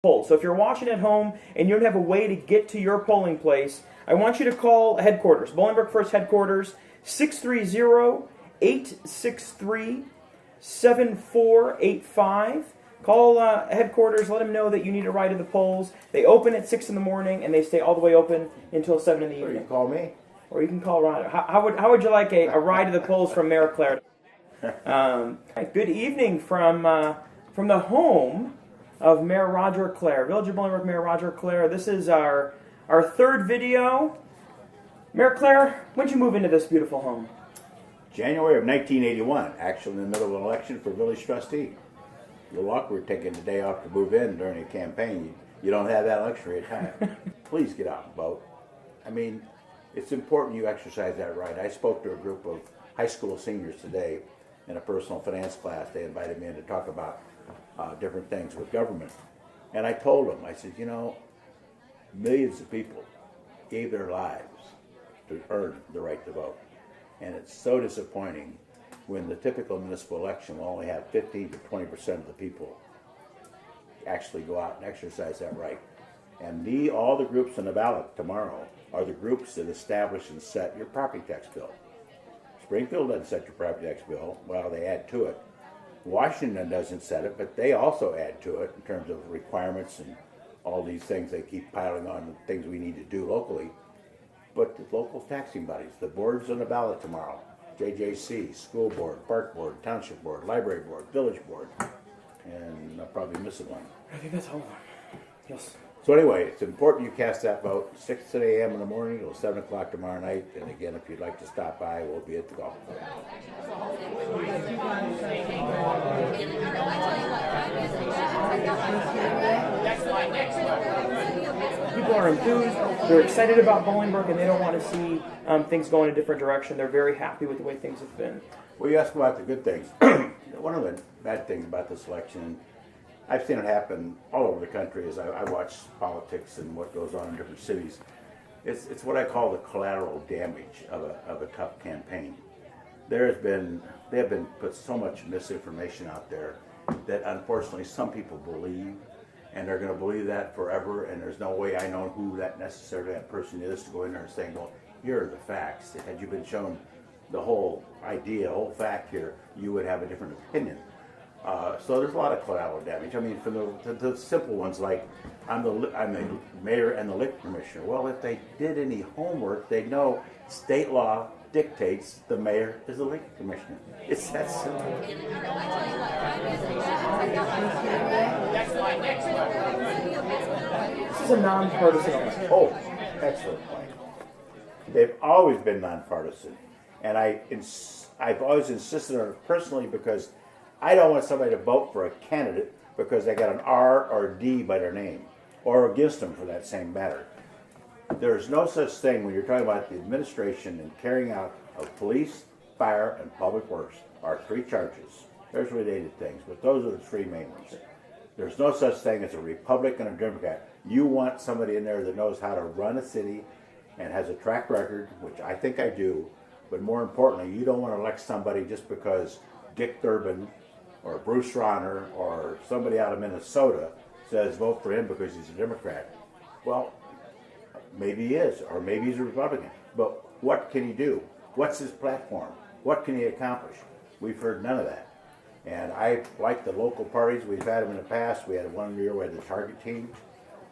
poll. So if you're watching at home and you don't have a way to get to your polling place, I want you to call headquarters, Bolingbrook First Headquarters, 630-863-7485. Call headquarters, let them know that you need a ride to the polls. They open at 6 in the morning and they stay all the way open until 7 in the evening. Or you can call me. Or you can call Ron. How would you like a ride to the polls from Mayor Claar? Good evening from the home of Mayor Roger Claar, Village of Bolingbrook Mayor Roger Claar. This is our third video. Mayor Claar, when did you move into this beautiful home? January of 1981, actually in the middle of an election for village trustee. A little awkward taking the day off to move in during a campaign. You don't have that luxury at time. Please get out and vote. I mean, it's important you exercise that right. I spoke to a group of high school seniors today in a personal finance class. They invited me in to talk about different things with government. And I told them, I said, you know, millions of people gave their lives to earn the right to vote. And it's so disappointing when the typical municipal election will only have 15 to 20% of the people actually go out and exercise that right. And all the groups on the ballot tomorrow are the groups that establish and set your property tax bill. Springfield doesn't set your property tax bill. Well, they add to it. Washington doesn't set it, but they also add to it in terms of requirements and all these things they keep piling on, things we need to do locally. But the local taxing bodies, the boards on the ballot tomorrow, JJC, school board, park board, township board, library board, village board, and I'm probably missing one. I think that's all of them. Yes. So anyway, it's important you cast that vote 6 a.m. in the morning till 7 o'clock tomorrow night. And again, if you'd like to stop by, we'll be at the golf club. People are enthused, they're excited about Bolingbrook, and they don't want to see things go in a different direction. They're very happy with the way things have been. Well, you asked about the good things. One of the bad things about this election, I've seen it happen all over the country as I watch politics and what goes on in different cities. It's what I call the collateral damage of a tough campaign. They have been put so much misinformation out there that unfortunately some people believe, and they're going to believe that forever, and there's no way I know who that person is to go in there and say, well, here are the facts. Had you been shown the whole idea, whole fact here, you would have a different opinion. So there's a lot of collateral damage. I mean, from the simple ones like I'm the mayor and the liquor commissioner. Well, if they did any homework, they'd know state law dictates the mayor is the liquor commissioner. It's that simple. This is a nonpartisan election. Oh, excellent point. They've always been nonpartisan, and I've always insisted on it personally because I don't want somebody to vote for a candidate because they got an R or a D by their name, or against them for that same matter. There's no such thing when you're talking about the administration and carrying out of police, fire, and public works are 3 charges. There's related things, but those are the 3 main ones. There's no such thing as a Republican or Democrat. You want somebody in there that knows how to run a city and has a track record, which I think I do, but more importantly, you don't want to elect somebody just because Dick Durbin or Bruce Rauner or somebody out of Minnesota says vote for him because he's a Democrat. Well, maybe he is, or maybe he's a Republican. But what can he do? What's his platform? What can he accomplish? We've heard none of that. And I like the local parties. We've had them in the past. We had one year we had the Target Team.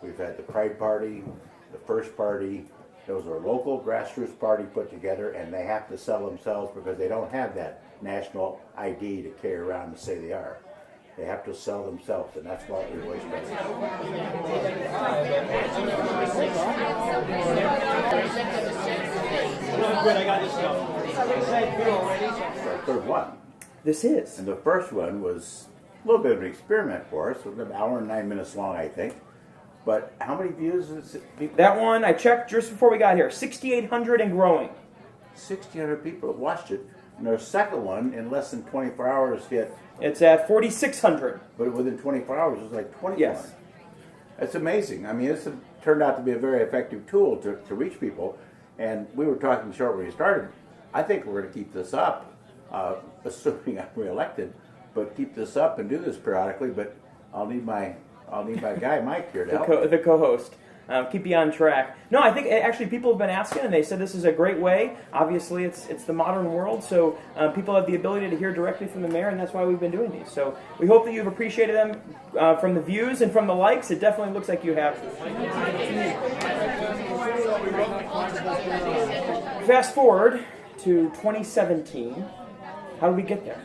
We've had the Pride Party, the First Party. Those are local grassroots party put together, and they have to sell themselves because they don't have that national ID to carry around and say they are. They have to sell themselves, and that's what we always do. It's our third one. This is. And the first one was a little bit of an experiment for us. It was an hour and 9 minutes long, I think. But how many views is it? That one, I checked just before we got here, 6,800 and growing. 1,600 people have watched it. And our second one, in less than 24 hours, hit. It's at 4,600. But within 24 hours, it was like 21. Yes. That's amazing. I mean, this turned out to be a very effective tool to reach people. And we were talking short when we started. I think we're going to keep this up, assuming I'm reelected, but keep this up and do this periodically. But I'll need my I'll need my guy Mike here to help. The co-host. Keep you on track. No, I think actually people have been asking, and they said this is a great way. Obviously, it's the modern world, so people have the ability to hear directly from the mayor, and that's why we've been doing these. So we hope that you've appreciated them from the views and from the likes. It definitely looks like you have. Fast forward to 2017. How did we get there?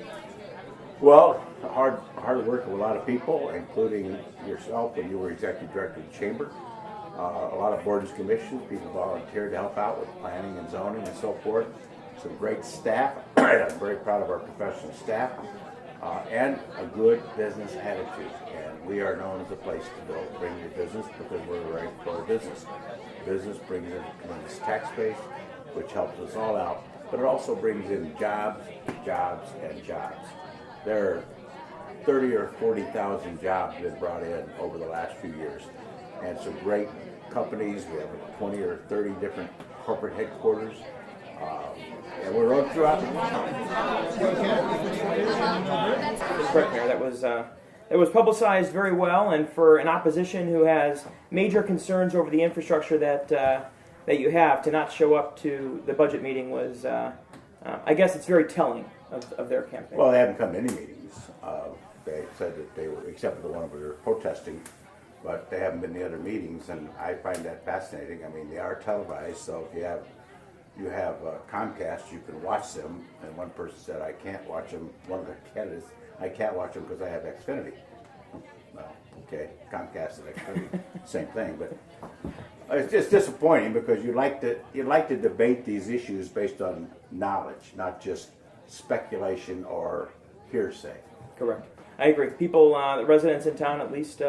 Well, hard work of a lot of people, including yourself when you were executive director of the chamber. A lot of boards and commissions, people volunteered to help out with planning and zoning and so forth. Some great staff. I'm very proud of our professional staff. And a good business attitude. And we are known as a place to go bring your business because we're right for our business. Business brings in a tremendous tax base, which helps us all out, but it also brings in jobs, jobs, and jobs. There are 30 or 40,000 jobs been brought in over the last few years. And some great companies. We have 20 or 30 different corporate headquarters. And we're run throughout the country. Correct, Mayor. That was publicized very well, and for an opposition who has major concerns over the infrastructure that you have, to not show up to the budget meeting was, I guess it's very telling of their campaign. Well, they haven't come to any meetings. They said that they were, except for the one where they were protesting, but they haven't been to the other meetings, and I find that fascinating. I mean, they are televised, so if you have Comcast, you can watch them. And one person said, I can't watch them. One of the candidates, I can't watch them because I have Xfinity. Well, okay, Comcast and Xfinity, same thing. But it's just disappointing because you like to debate these issues based on knowledge, not just speculation or hearsay. Correct. I agree. People, the residents in town, at least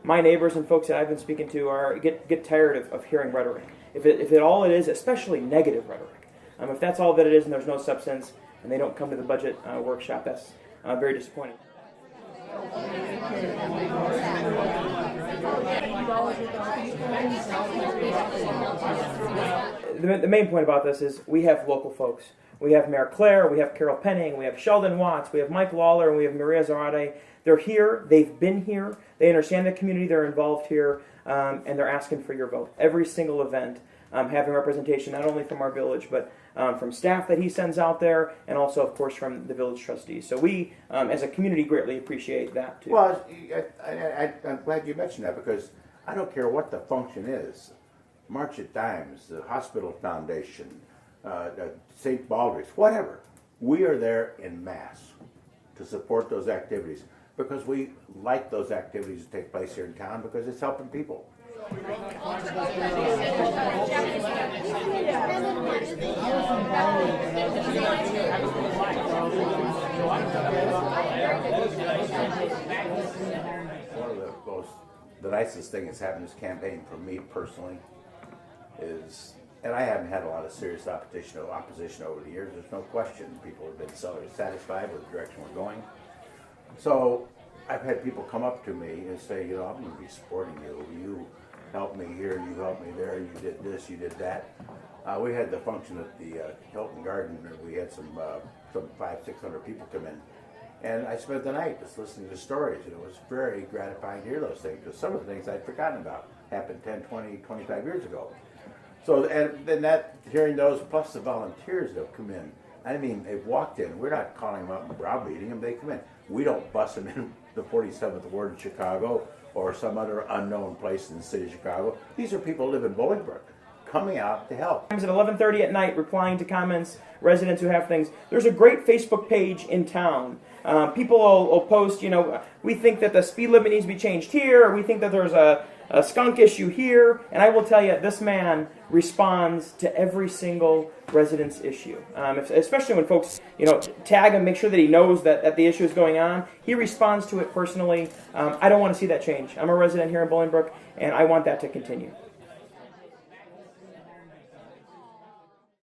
my neighbors and folks that I've been speaking to, get tired of hearing rhetoric. If all it is, especially negative rhetoric, if that's all that it is and there's no substance and they don't come to the budget workshop, that's very disappointing. The main point about this is we have local folks. We have Mayor Claar, we have Carol Penning, we have Sheldon Watts, we have Mike Lawler, and we have Maria Zarate. They're here, they've been here, they understand the community, they're involved here, and they're asking for your vote. Every single event having representation not only from our village, but from staff that he sends out there, and also, of course, from the village trustees. So we, as a community, greatly appreciate that, too. Well, I'm glad you mentioned that because I don't care what the function is. March at Dimes, the Hospital Foundation, St. Baldrick's, whatever. We are there in mass to support those activities because we like those activities to take place here in town because it's helping people. One of the nicest thing that's happened this campaign for me personally is, and I haven't had a lot of serious opposition over the years, there's no question. People have been so satisfied with the direction we're going. So I've had people come up to me and say, I'm going to be supporting you. You helped me here, you helped me there, you did this, you did that. We had the function at the Hilton Garden, and we had some 500-600 people come in. And I spent the night just listening to stories, and it was very gratifying to hear those things, because some of the things I'd forgotten about happened 10, 20, 25 years ago. So, and then hearing those, plus the volunteers that have come in, I mean, they've walked in. We're not calling them up and browbeating them. They come in. We don't bus them in the 47th Ward in Chicago or some other unknown place in the city of Chicago. These are people who live in Bolingbrook, coming out to help. At 11:30 at night, replying to comments, residents who have things. There's a great Facebook page in town. People will post, we think that the speed limit needs to be changed here, or we think that there's a skunk issue here, and I will tell you, this man responds to every single resident's issue. Especially when folks, tag him, make sure that he knows that the issue is going on. He responds to it personally. I don't want to see that change. I'm a resident here in Bolingbrook, and I want that to continue.